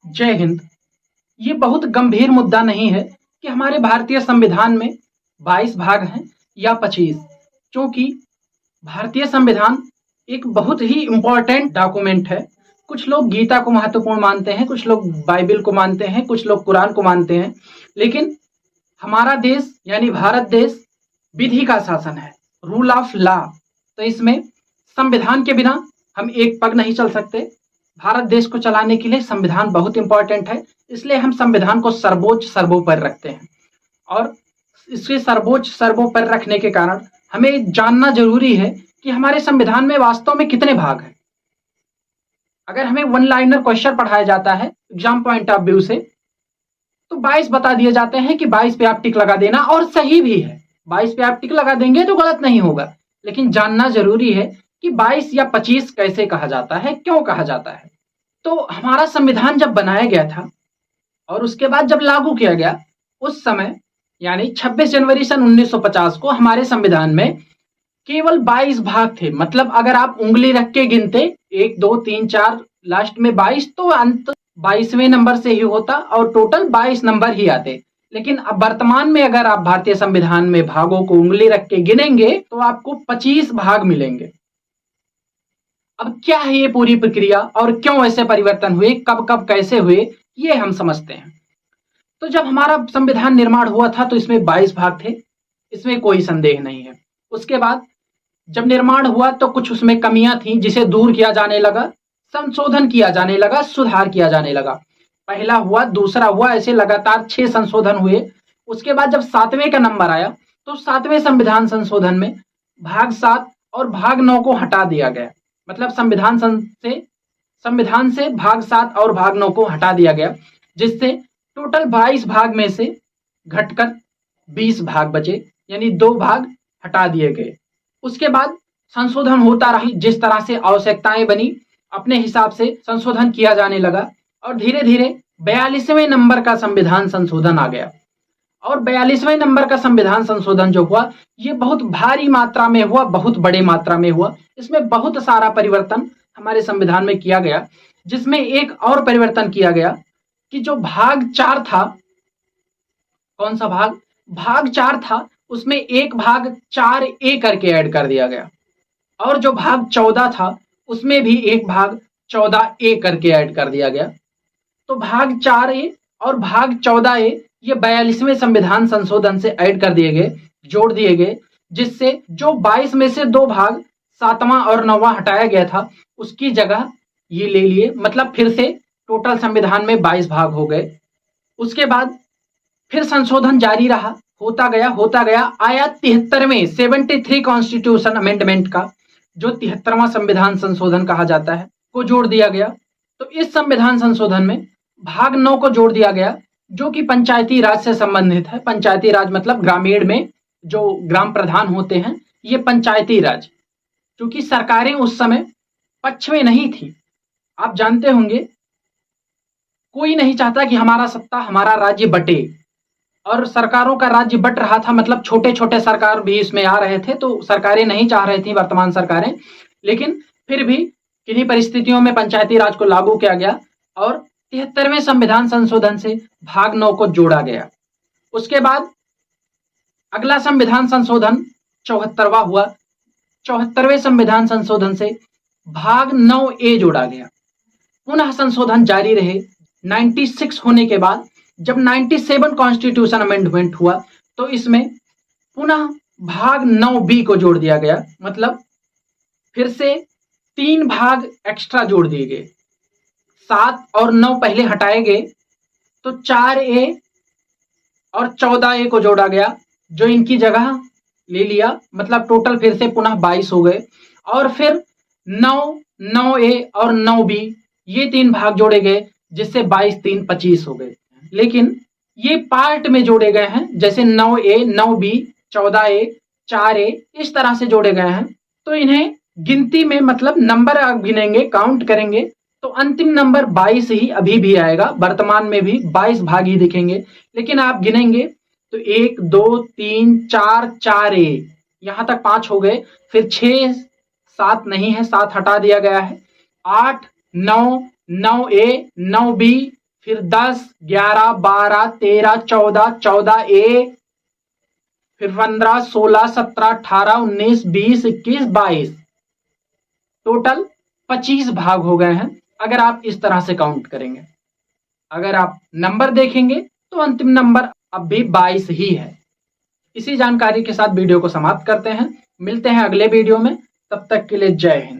जय हिंद। ये बहुत गंभीर मुद्दा नहीं है कि हमारे भारतीय संविधान में 22 भाग हैं या 25, क्योंकि भारतीय संविधान एक बहुत ही इम्पोर्टेंट डॉक्यूमेंट है। कुछ लोग गीता को महत्वपूर्ण मानते हैं, कुछ लोग बाइबल को मानते हैं, कुछ लोग कुरान को मानते हैं, लेकिन हमारा देश यानी भारत देश विधि का शासन है, रूल ऑफ लॉ। तो इसमें संविधान के बिना हम एक पग नहीं चल सकते। भारत देश को चलाने के लिए संविधान बहुत इंपॉर्टेंट है, इसलिए हम संविधान को सर्वोपरि रखते हैं। और इसके सर्वोपरि रखने के कारण हमें जानना जरूरी है कि हमारे संविधान में वास्तव में कितने भाग हैं। अगर हमें वन लाइनर क्वेश्चन पढ़ाया जाता है एग्जाम पॉइंट ऑफ व्यू से, तो 22 बता दिए जाते हैं कि 22 पे आप टिक लगा देना, और सही भी है। 22 पे आप टिक लगा देंगे तो गलत नहीं होगा, लेकिन जानना जरूरी है कि 22 या 25 कैसे कहा जाता है, क्यों कहा जाता है। तो हमारा संविधान जब बनाया गया था और उसके बाद जब लागू किया गया, उस समय यानी 26 जनवरी सन 1950 को हमारे संविधान में केवल 22 भाग थे। मतलब अगर आप उंगली रख के गिनते 1 2 3 4 लास्ट में 22, तो अंत 22वें नंबर से ही होता और टोटल 22 नंबर ही आते। लेकिन अब वर्तमान में अगर आप भारतीय संविधान में भागों को उंगली रख के गिनेंगे तो आपको 25 भाग मिलेंगे। अब क्या है ये पूरी प्रक्रिया और क्यों ऐसे परिवर्तन हुए, कब कब कैसे हुए, ये हम समझते हैं। तो जब हमारा संविधान निर्माण हुआ था तो इसमें 22 भाग थे, इसमें कोई संदेह नहीं है। उसके बाद जब निर्माण हुआ तो कुछ उसमें कमियां थी, जिसे दूर किया जाने लगा, संशोधन किया जाने लगा, सुधार किया जाने लगा। पहला हुआ, दूसरा हुआ, ऐसे लगातार 6 संशोधन हुए। उसके बाद जब 7वें का नंबर आया तो 7वें संविधान संशोधन में भाग 7 और भाग 9 को हटा दिया गया। मतलब संविधान से भाग 7 और भाग 9 को हटा दिया गया, जिससे टोटल 22 भाग में से घटकर 20 भाग बचे, यानी 2 भाग हटा दिए गए। उसके बाद संशोधन होता रहा, जिस तरह से आवश्यकताएं बनी अपने हिसाब से संशोधन किया जाने लगा, और धीरे धीरे 42वें नंबर का संविधान संशोधन आ गया। और 42वें नंबर का संविधान संशोधन जो हुआ, ये बहुत भारी मात्रा में हुआ, बहुत बड़े मात्रा में हुआ। इसमें बहुत सारा परिवर्तन हमारे संविधान में किया गया, जिसमें एक और परिवर्तन किया गया कि जो भाग 4 था, कौन सा भाग, भाग 4 था, उसमें एक भाग 4A करके ऐड कर दिया गया। और जो भाग 14 था उसमें भी एक भाग 14A करके ऐड कर दिया गया। तो भाग 4A और भाग 14A ये 42वें संविधान संशोधन से ऐड कर दिए गए, जोड़ दिए गए, जिससे जो 22 में से 2 भाग 7वां और 9वां हटाया गया था, उसकी जगह ये ले लिए। मतलब फिर से टोटल संविधान में 22 भाग हो गए। उसके बाद फिर संशोधन जारी रहा, होता गया, आया 73वें 73 कॉन्स्टिट्यूशन अमेंडमेंट का, जो 73वां संविधान संशोधन कहा जाता है, को जोड़ दिया गया। तो इस संविधान संशोधन में भाग 9 को जोड़ दिया गया, जो कि पंचायती राज से संबंधित है। पंचायती राज मतलब ग्रामीण में जो ग्राम प्रधान होते हैं, ये पंचायती राज। क्योंकि सरकारें उस समय पक्ष में नहीं थी। आप जानते होंगे, कोई नहीं चाहता कि हमारा सत्ता, हमारा राज्य बटे, और सरकारों का राज्य बट रहा था। मतलब छोटे छोटे सरकार भी इसमें आ रहे थे, तो सरकारें नहीं चाह रही थी, वर्तमान सरकारें। लेकिन फिर भी किन्हीं परिस्थितियों में पंचायती राज को लागू किया गया और 73वें संविधान संशोधन से भाग 9 को जोड़ा गया। उसके बाद अगला संविधान संशोधन 74वां हुआ। 74वें संविधान संशोधन से भाग 9A जोड़ा गया। पुनः संशोधन जारी रहे। 96 होने के बाद जब 97 कॉन्स्टिट्यूशन अमेंडमेंट हुआ, तो इसमें पुनः भाग 9B को जोड़ दिया गया। मतलब फिर से 3 भाग एक्स्ट्रा जोड़ दिए गए। 7 और 9 पहले हटाए गए, तो 4A और 14A को जोड़ा गया, जो इनकी जगह ले लिया। मतलब टोटल फिर से पुनः 22 हो गए। और फिर 9A और 9B ये 3 भाग जोड़े गए, जिससे 22 3 25 हो गए। लेकिन ये पार्ट में जोड़े गए हैं, जैसे 9A 9B 14A 4A इस तरह से जोड़े गए हैं। तो इन्हें गिनती में, मतलब नंबर आप गिनेंगे, काउंट करेंगे, तो अंतिम नंबर 22 ही अभी भी आएगा। वर्तमान में भी 22 भाग ही दिखेंगे। लेकिन आप गिनेंगे तो 1 2 3 4 4A, यहां तक 5 हो गए। फिर 6 7 नहीं है, 7 हटा दिया गया है। 8 9 9A 9B फिर 10, 11, 12, 13, 14, 14A, फिर 15, 16, 17, 18, 19, 20, 21, 22, टोटल 25 भाग हो गए हैं अगर आप इस तरह से काउंट करेंगे। अगर आप नंबर देखेंगे तो अंतिम नंबर अब भी 22 ही है। इसी जानकारी के साथ वीडियो को समाप्त करते हैं। मिलते हैं अगले वीडियो में, तब तक के लिए जय हिंद।